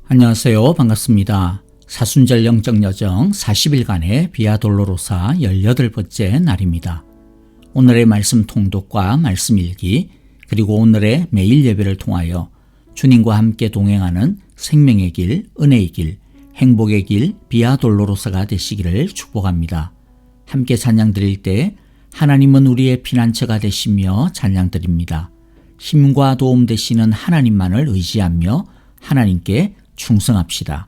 안녕하세요. 반갑습니다. 사순절 영적여정 40일간의 비아 돌로로사 18번째 날입니다. 오늘의 말씀 통독과 말씀 일기 그리고 오늘의 매일 예배를 통하여 주님과 함께 동행하는 생명의 길, 은혜의 길, 행복의 길 비아 돌로로사가 되시기를 축복합니다. 함께 찬양 드릴 때 하나님은 우리의 피난처가 되시며 찬양 드립니다. 힘과 도움 되시는 하나님만을 의지하며 하나님께 충성합시다.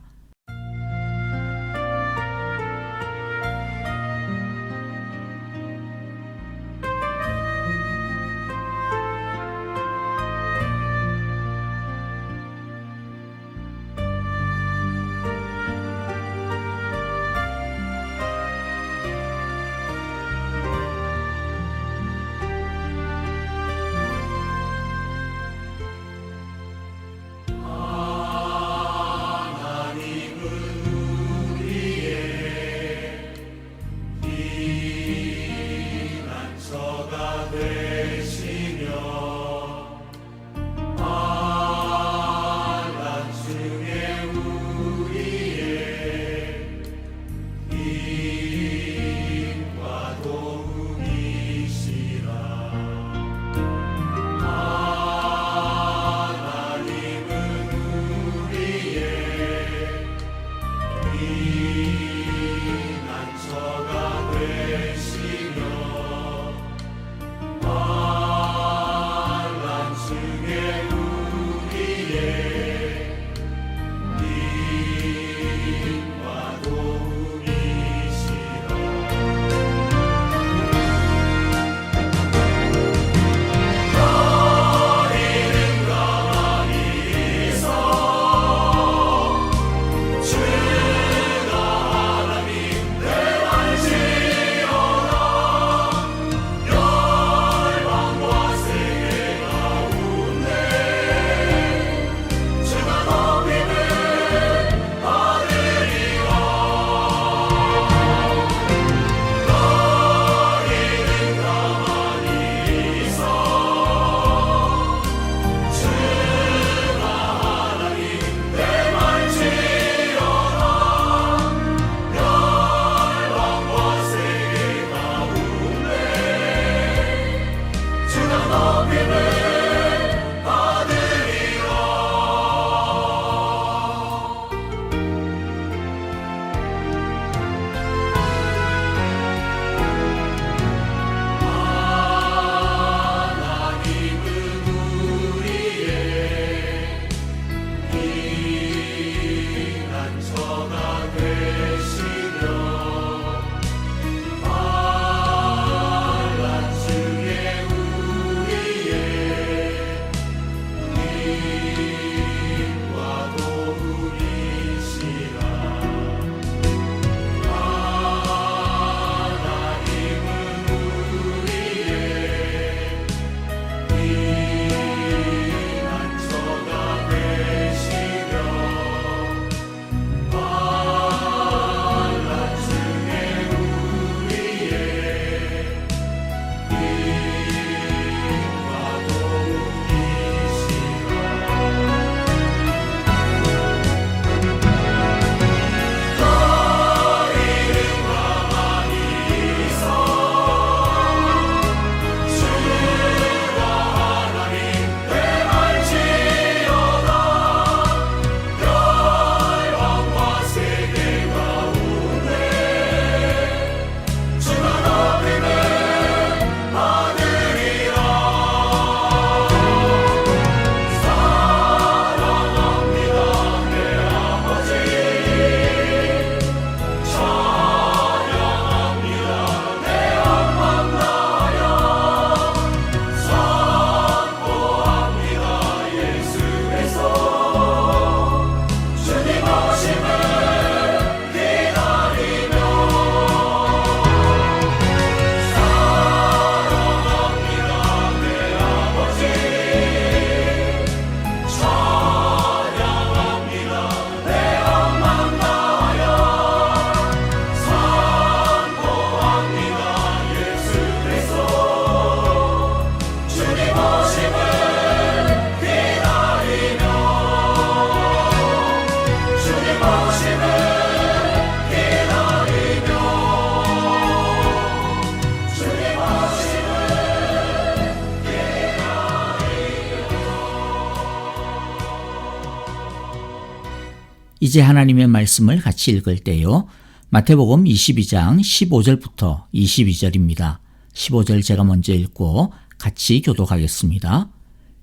이제 하나님의 말씀을 같이 읽을 때요. 마태복음 22장 15절부터 22절입니다. 15절 제가 먼저 읽고 같이 교독하겠습니다.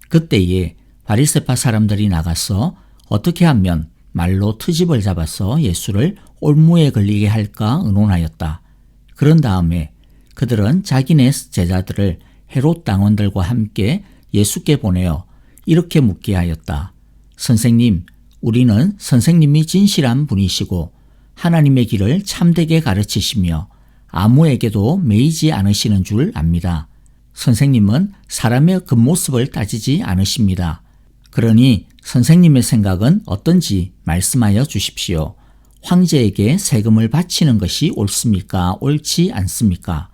그때에 바리새파 사람들이 나가서 어떻게 하면 말로 트집을 잡아서 예수를 올무에 걸리게 할까 의논하였다. 그런 다음에 그들은 자기네 제자들을 헤롯 당원들과 함께 예수께 보내어 이렇게 묻게 하였다. 선생님, 우리는 선생님이 진실한 분이시고 하나님의 길을 참되게 가르치시며 아무에게도 매이지 않으시는 줄 압니다. 선생님은 사람의 겉모습을 따지지 않으십니다. 그러니 선생님의 생각은 어떤지 말씀하여 주십시오. 황제에게 세금을 바치는 것이 옳습니까? 옳지 않습니까?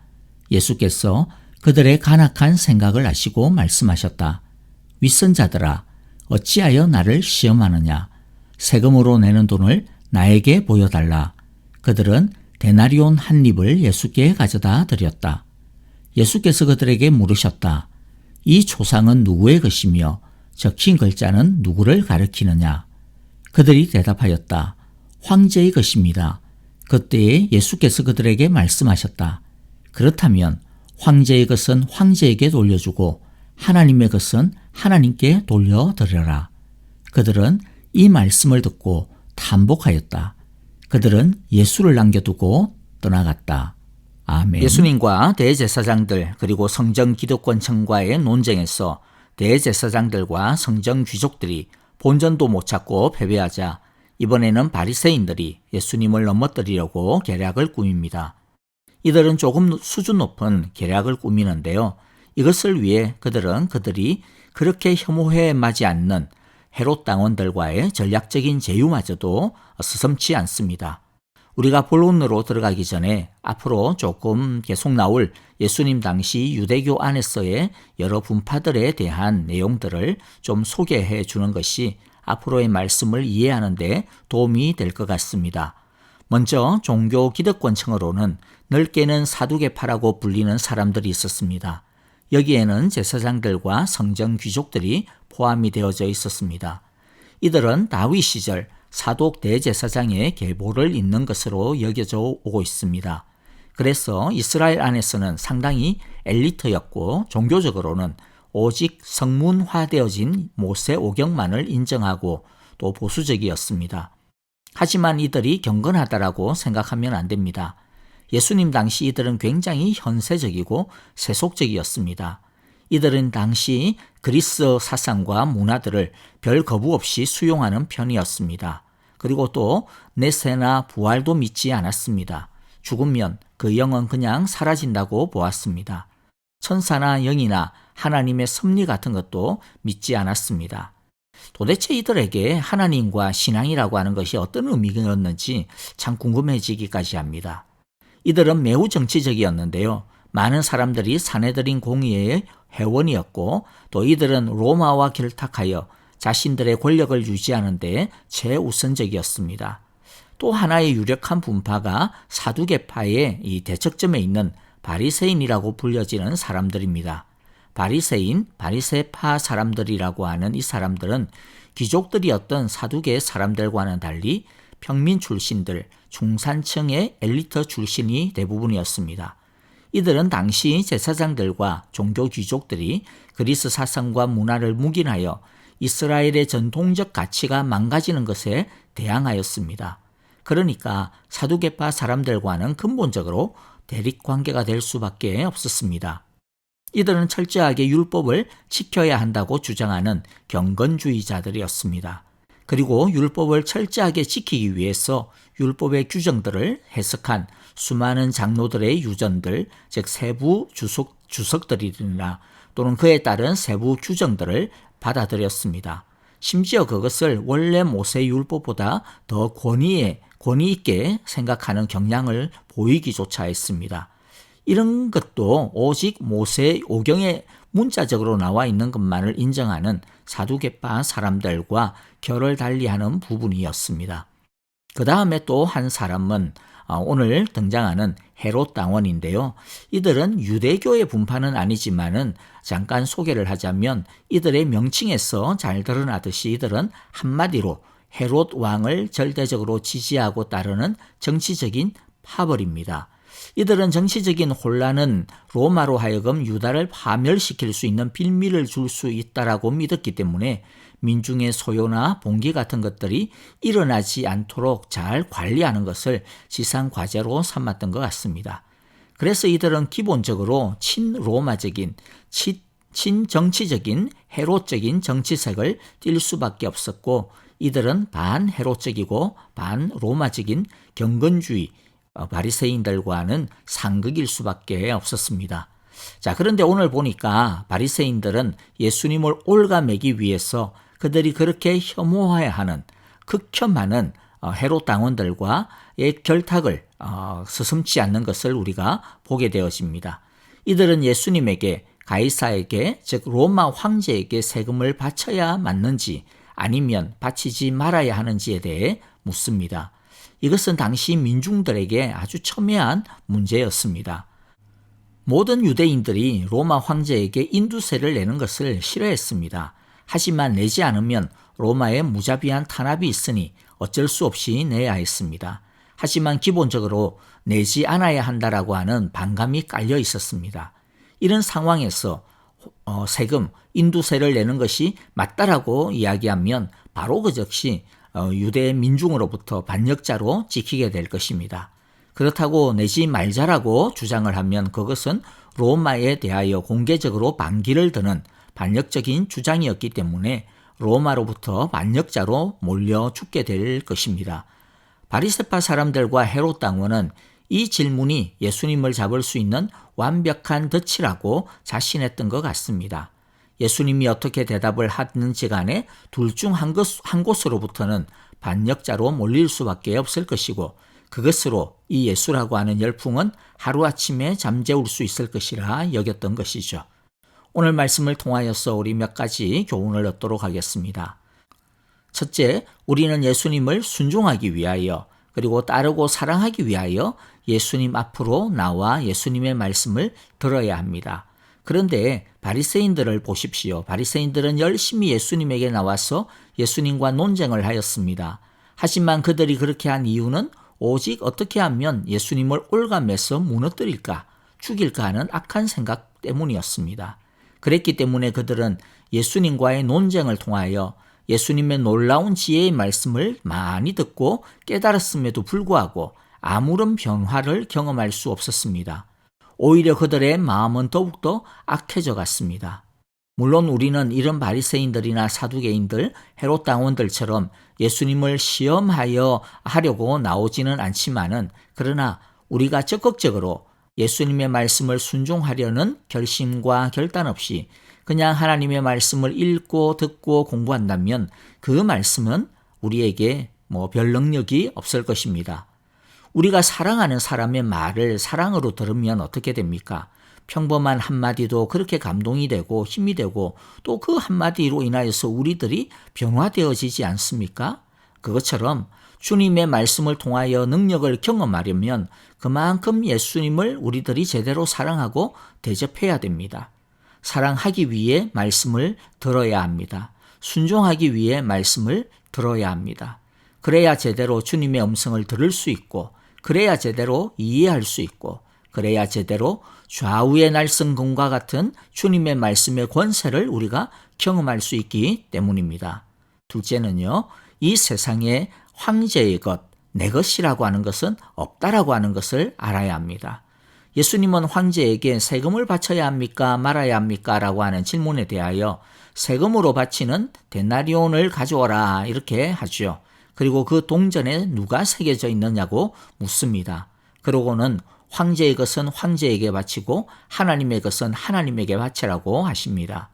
예수께서 그들의 간악한 생각을 아시고 말씀하셨다. 윗선자들아, 어찌하여 나를 시험하느냐? 세금으로 내는 돈을 나에게 보여달라. 그들은 데나리온 한 입을 예수께 가져다 드렸다. 예수께서 그들에게 물으셨다. 이 초상은 누구의 것이며 적힌 글자는 누구를 가리키느냐? 그들이 대답하였다. 황제의 것입니다. 그때에 예수께서 그들에게 말씀하셨다. 그렇다면 황제의 것은 황제에게 돌려주고 하나님의 것은 하나님께 돌려드려라. 그들은 이 말씀을 듣고 탄복하였다. 그들은 예수를 남겨두고 떠나갔다. 아멘. 예수님과 대제사장들 그리고 성전 기득권층과의 논쟁에서 대제사장들과 성전 귀족들이 본전도 못 찾고 패배하자 이번에는 바리새인들이 예수님을 넘어뜨리려고 계략을 꾸밉니다. 이들은 조금 수준 높은 계략을 꾸미는데요. 이것을 위해 그들이 그렇게 혐오해 마지 않는 헤롯 당원들과의 전략적인 제휴마저도 서슴지 않습니다. 우리가 본론으로 들어가기 전에 앞으로 조금 계속 나올 예수님 당시 유대교 안에서의 여러 분파들에 대한 내용들을 좀 소개해 주는 것이 앞으로의 말씀을 이해하는 데 도움이 될 것 같습니다. 먼저 종교 기득권층으로는 넓게는 사두개파라고 불리는 사람들이 있었습니다. 여기에는 제사장들과 성전 귀족들이 포함이 되어져 있었습니다. 이들은 다윗 시절 사독 대제사장의 계보를 잇는 것으로 여겨져 오고 있습니다. 그래서 이스라엘 안에서는 상당히 엘리트였고 종교적으로는 오직 성문화되어진 모세 오경만을 인정하고 또 보수적이었습니다. 하지만 이들이 경건하다라고 생각하면 안 됩니다. 예수님 당시 이들은 굉장히 현세적이고 세속적이었습니다. 이들은 당시 그리스 사상과 문화들을 별 거부 없이 수용하는 편이었습니다. 그리고 또 내세나 부활도 믿지 않았습니다. 죽으면 그 영은 그냥 사라진다고 보았습니다. 천사나 영이나 하나님의 섭리 같은 것도 믿지 않았습니다. 도대체 이들에게 하나님과 신앙이라고 하는 것이 어떤 의미였는지 참 궁금해지기까지 합니다. 이들은 매우 정치적이었는데요. 많은 사람들이 사내들인 공의회의 회원이었고 또 이들은 로마와 결탁하여 자신들의 권력을 유지하는 데 최우선적이었습니다. 또 하나의 유력한 분파가 사두개파의 이 대척점에 있는 바리새인이라고 불려지는 사람들입니다. 바리새인, 바리새파 사람들이라고 하는 이 사람들은 귀족들이었던 사두개 사람들과는 달리 평민 출신들, 중산층의 엘리트 출신이 대부분이었습니다. 이들은 당시 제사장들과 종교 귀족들이 그리스 사상과 문화를 묵인하여 이스라엘의 전통적 가치가 망가지는 것에 대항하였습니다. 그러니까 사두개파 사람들과는 근본적으로 대립관계가 될 수밖에 없었습니다. 이들은 철저하게 율법을 지켜야 한다고 주장하는 경건주의자들이었습니다. 그리고 율법을 철저하게 지키기 위해서 율법의 규정들을 해석한 수많은 장로들의 유전들, 즉 세부 주석들이나 또는 그에 따른 세부 규정들을 받아들였습니다. 심지어 그것을 원래 모세 율법보다 더 권위 있게 생각하는 경향을 보이기조차 했습니다. 이런 것도 오직 모세 오경에 문자적으로 나와 있는 것만을 인정하는 사두개파 사람들과 결을 달리하는 부분이었습니다. 그 다음에 또 한 사람은 오늘 등장하는 헤롯 당원인데요. 이들은 유대교의 분파는 아니지만은 잠깐 소개를 하자면 이들의 명칭에서 잘 드러나듯이 이들은 한마디로 헤롯 왕을 절대적으로 지지하고 따르는 정치적인 파벌입니다. 이들은 정치적인 혼란은 로마로 하여금 유다를 파멸시킬 수 있는 빌미를 줄 수 있다라고 믿었기 때문에 민중의 소요나 봉기 같은 것들이 일어나지 않도록 잘 관리하는 것을 지상 과제로 삼았던 것 같습니다. 그래서 이들은 기본적으로 친로마적인, 친정치적인 헤롯적인 정치색을 띨 수밖에 없었고, 이들은 반헤롯적이고 반로마적인 경건주의 바리새인들과는 상극일 수밖에 없었습니다. 자, 그런데 오늘 보니까 바리새인들은 예수님을 올가매기 위해서 그들이 그렇게 혐오해하는 극혐하는 헤롯 당원들과의 결탁을 서슴지 않는 것을 우리가 보게 되어집니다. 이들은 예수님에게, 가이사에게, 즉 로마 황제에게 세금을 바쳐야 맞는지 아니면 바치지 말아야 하는지에 대해 묻습니다. 이것은 당시 민중들에게 아주 첨예한 문제였습니다. 모든 유대인들이 로마 황제에게 인두세를 내는 것을 싫어했습니다. 하지만 내지 않으면 로마의 무자비한 탄압이 있으니 어쩔 수 없이 내야 했습니다. 하지만 기본적으로 내지 않아야 한다라고 하는 반감이 깔려 있었습니다. 이런 상황에서 세금, 인두세를 내는 것이 맞다라고 이야기하면 바로 그 즉시 유대 민중으로부터 반역자로 찍히게 될 것입니다. 그렇다고 내지 말자라고 주장을 하면 그것은 로마에 대하여 공개적으로 반기를 드는 반역적인 주장이었기 때문에 로마로부터 반역자로 몰려 죽게 될 것입니다. 바리새파 사람들과 헤롯 당원은 이 질문이 예수님을 잡을 수 있는 완벽한 덫이라고 자신했던 것 같습니다. 예수님이 어떻게 대답을 하든지 간에 둘 중 한 곳으로부터는 반역자로 몰릴 수밖에 없을 것이고, 그것으로 이 예수라고 하는 열풍은 하루아침에 잠재울 수 있을 것이라 여겼던 것이죠. 오늘 말씀을 통하여서 우리 몇 가지 교훈을 얻도록 하겠습니다. 첫째, 우리는 예수님을 순종하기 위하여, 그리고 따르고 사랑하기 위하여 예수님 앞으로 나와 예수님의 말씀을 들어야 합니다. 그런데 바리새인들을 보십시오. 바리새인들은 열심히 예수님에게 나와서 예수님과 논쟁을 하였습니다. 하지만 그들이 그렇게 한 이유는 오직 어떻게 하면 예수님을 올가매서 무너뜨릴까, 죽일까 하는 악한 생각 때문이었습니다. 그랬기 때문에 그들은 예수님과의 논쟁을 통하여 예수님의 놀라운 지혜의 말씀을 많이 듣고 깨달았음에도 불구하고 아무런 변화를 경험할 수 없었습니다. 오히려 그들의 마음은 더욱더 악해져 갔습니다. 물론 우리는 이런 바리새인들이나 사두개인들, 헤롯 당원들처럼 예수님을 시험하여 하려고 나오지는 않지만은, 그러나 우리가 적극적으로 예수님의 말씀을 순종하려는 결심과 결단 없이 그냥 하나님의 말씀을 읽고 듣고 공부한다면 그 말씀은 우리에게 별 능력이 없을 것입니다. 우리가 사랑하는 사람의 말을 사랑으로 들으면 어떻게 됩니까? 평범한 한마디도 그렇게 감동이 되고 힘이 되고 또 그 한마디로 인하여서 우리들이 변화되어지지 않습니까? 그것처럼 주님의 말씀을 통하여 능력을 경험하려면 그만큼 예수님을 우리들이 제대로 사랑하고 대접해야 됩니다. 사랑하기 위해 말씀을 들어야 합니다. 순종하기 위해 말씀을 들어야 합니다. 그래야 제대로 주님의 음성을 들을 수 있고, 그래야 제대로 이해할 수 있고, 그래야 제대로 좌우의 날성금과 같은 주님의 말씀의 권세를 우리가 경험할 수 있기 때문입니다. 둘째는요, 이 세상에 황제의 것, 내 것이라고 하는 것은 없다라고 하는 것을 알아야 합니다. 예수님은 황제에게 세금을 바쳐야 합니까 말아야 합니까 라고 하는 질문에 대하여 세금으로 바치는 데나리온을 가져오라 이렇게 하죠. 그리고 그 동전에 누가 새겨져 있느냐고 묻습니다. 그러고는 황제의 것은 황제에게 바치고 하나님의 것은 하나님에게 바치라고 하십니다.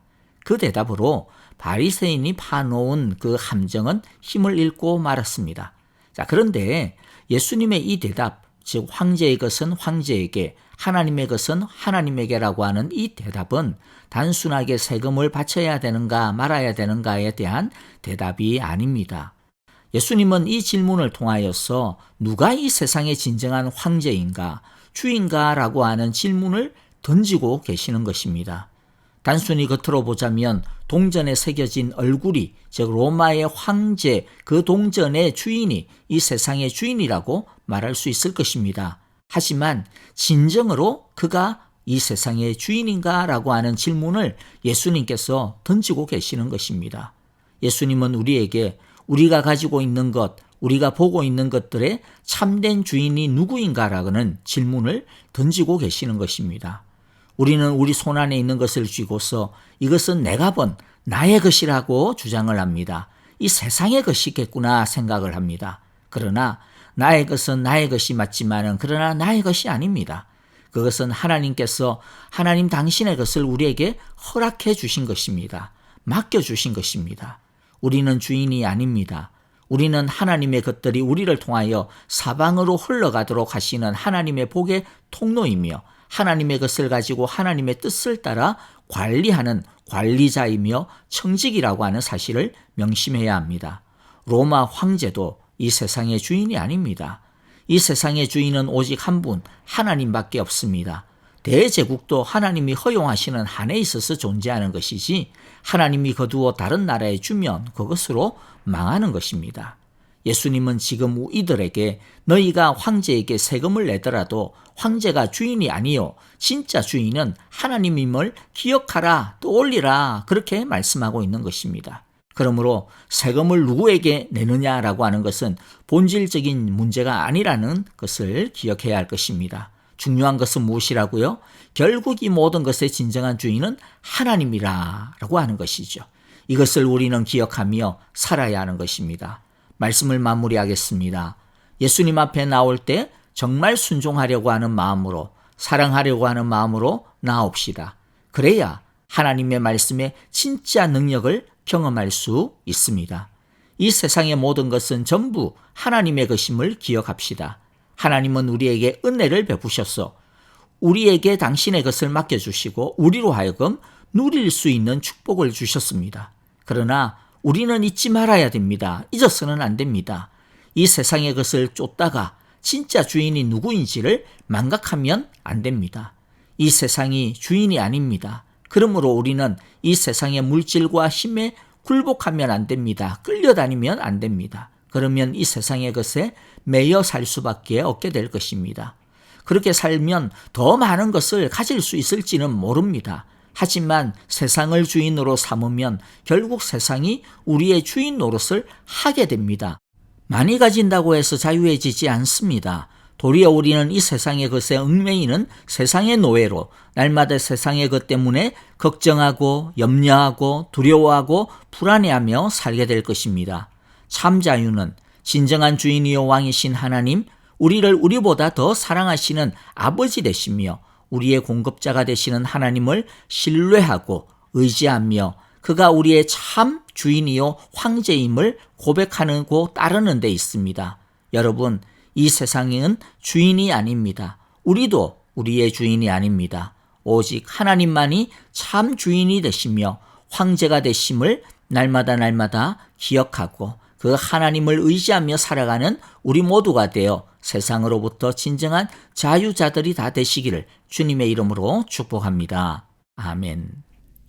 그 대답으로 바리새인이 파놓은 그 함정은 힘을 잃고 말았습니다. 자, 그런데 예수님의 이 대답, 즉 황제의 것은 황제에게, 하나님의 것은 하나님에게라고 하는 이 대답은 단순하게 세금을 바쳐야 되는가 말아야 되는가에 대한 대답이 아닙니다. 예수님은 이 질문을 통하여서 누가 이 세상의 진정한 황제인가, 주인가라고 하는 질문을 던지고 계시는 것입니다. 단순히 겉으로 보자면 동전에 새겨진 얼굴이, 즉 로마의 황제, 그 동전의 주인이 이 세상의 주인이라고 말할 수 있을 것입니다. 하지만 진정으로 그가 이 세상의 주인인가? 라고 하는 질문을 예수님께서 던지고 계시는 것입니다. 예수님은 우리에게 우리가 가지고 있는 것, 우리가 보고 있는 것들의 참된 주인이 누구인가라는 질문을 던지고 계시는 것입니다. 우리는 우리 손안에 있는 것을 쥐고서 이것은 내가 본 나의 것이라고 주장을 합니다. 이 세상의 것이겠구나 생각을 합니다. 그러나 나의 것은 나의 것이 맞지만은 그러나 나의 것이 아닙니다. 그것은 하나님께서 하나님 당신의 것을 우리에게 허락해 주신 것입니다. 맡겨 주신 것입니다. 우리는 주인이 아닙니다. 우리는 하나님의 것들이 우리를 통하여 사방으로 흘러가도록 하시는 하나님의 복의 통로이며 하나님의 것을 가지고 하나님의 뜻을 따라 관리하는 관리자이며 청직이라고 하는 사실을 명심해야 합니다. 로마 황제도 이 세상의 주인이 아닙니다. 이 세상의 주인은 오직 한 분, 하나님밖에 없습니다. 대제국도 하나님이 허용하시는 한에 있어서 존재하는 것이지 하나님이 거두어 다른 나라에 주면 그것으로 망하는 것입니다. 예수님은 지금 이들에게 너희가 황제에게 세금을 내더라도 황제가 주인이 아니요 진짜 주인은 하나님임을 기억하라, 떠올리라, 그렇게 말씀하고 있는 것입니다. 그러므로 세금을 누구에게 내느냐라고 하는 것은 본질적인 문제가 아니라는 것을 기억해야 할 것입니다. 중요한 것은 무엇이라고요? 결국 이 모든 것의 진정한 주인은 하나님이라고 하는 것이죠. 이것을 우리는 기억하며 살아야 하는 것입니다. 말씀을 마무리하겠습니다. 예수님 앞에 나올 때 정말 순종하려고 하는 마음으로, 사랑하려고 하는 마음으로 나옵시다. 그래야 하나님의 말씀의 진짜 능력을 경험할 수 있습니다. 이 세상의 모든 것은 전부 하나님의 것임을 기억합시다. 하나님은 우리에게 은혜를 베푸셔서 우리에게 당신의 것을 맡겨주시고 우리로 하여금 누릴 수 있는 축복을 주셨습니다. 그러나 우리는 잊지 말아야 됩니다. 잊어서는 안 됩니다. 이 세상의 것을 쫓다가 진짜 주인이 누구인지를 망각하면 안 됩니다. 이 세상이 주인이 아닙니다. 그러므로 우리는 이 세상의 물질과 힘에 굴복하면 안 됩니다. 끌려다니면 안 됩니다. 그러면 이 세상의 것에 매여 살 수밖에 없게 될 것입니다. 그렇게 살면 더 많은 것을 가질 수 있을지는 모릅니다. 하지만 세상을 주인으로 삼으면 결국 세상이 우리의 주인 노릇을 하게 됩니다. 많이 가진다고 해서 자유해지지 않습니다. 도리어 우리는 이 세상의 것에 얽매이는 세상의 노예로 날마다 세상의 것 때문에 걱정하고 염려하고 두려워하고 불안해하며 살게 될 것입니다. 참 자유는 진정한 주인이요 왕이신 하나님, 우리를 우리보다 더 사랑하시는 아버지 되시며 우리의 공급자가 되시는 하나님을 신뢰하고 의지하며 그가 우리의 참 주인이요 황제임을 고백하고 따르는 데 있습니다. 여러분, 이 세상은 주인이 아닙니다. 우리도 우리의 주인이 아닙니다. 오직 하나님만이 참 주인이 되시며 황제가 되심을 날마다 기억하고 그 하나님을 의지하며 살아가는 우리 모두가 되어 세상으로부터 진정한 자유자들이 다 되시기를 주님의 이름으로 축복합니다. 아멘.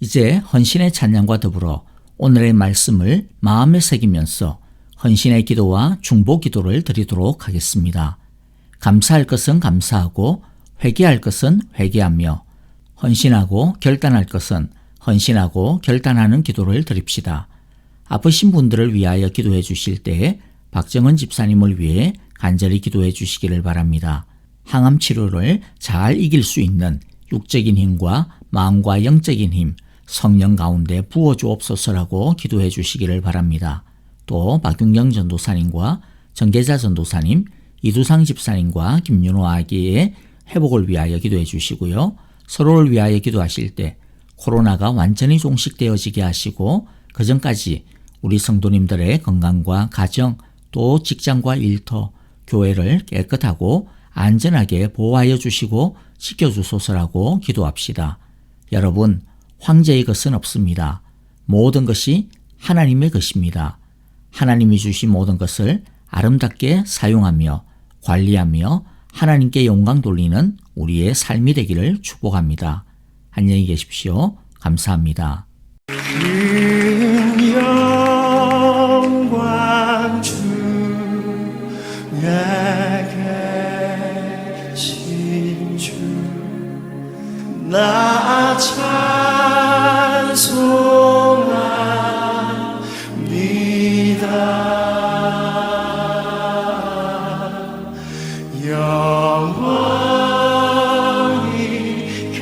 이제 헌신의 찬양과 더불어 오늘의 말씀을 마음에 새기면서 헌신의 기도와 중보 기도를 드리도록 하겠습니다. 감사할 것은 감사하고 회개할 것은 회개하며 헌신하고 결단할 것은 헌신하고 결단하는 기도를 드립시다. 아프신 분들을 위하여 기도해 주실 때에 박정은 집사님을 위해 간절히 기도해 주시기를 바랍니다. 항암 치료를 잘 이길 수 있는 육적인 힘과 마음과 영적인 힘, 성령 가운데 부어주옵소서라고 기도해 주시기를 바랍니다. 또 박윤경 전도사님과 정계자 전도사님, 이두상 집사님과 김윤호 아기의 회복을 위하여 기도해 주시고요. 서로를 위하여 기도하실 때 코로나가 완전히 종식되어지게 하시고 그 전까지 우리 성도님들의 건강과 가정 또 직장과 일터, 교회를 깨끗하고 안전하게 보호하여 주시고 지켜주소서라고 기도합시다. 여러분, 황제의 것은 없습니다. 모든 것이 하나님의 것입니다. 하나님이 주신 모든 것을 아름답게 사용하며 관리하며 하나님께 영광 돌리는 우리의 삶이 되기를 축복합니다. 안녕히 계십시오. 감사합니다. 큰 영광 중에 계신 주 나 찬송합니다. 영원히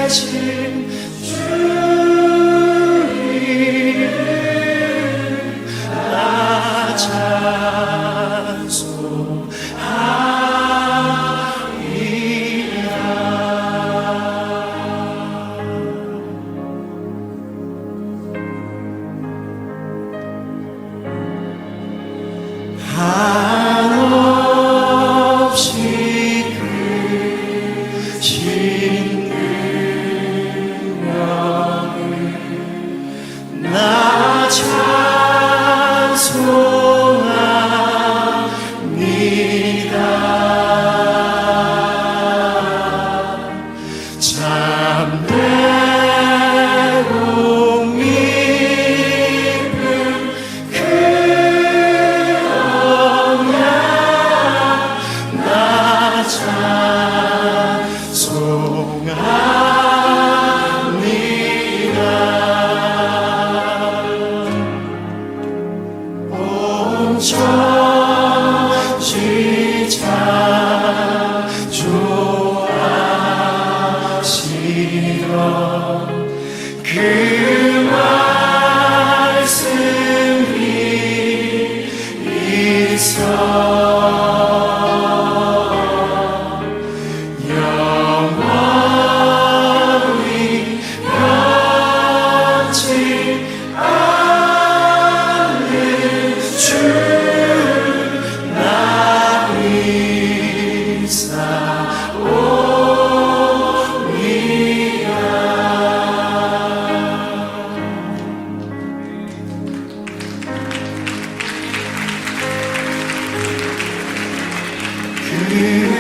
계신 주 이름 나 한없이 크신 능력을 나 찬송합니다. 참되고 깊은 그 나 찬송합니다. 온 천지 창조하시던 그 말씀이 있어 영원히 변치 않는 주 나 의사오리라.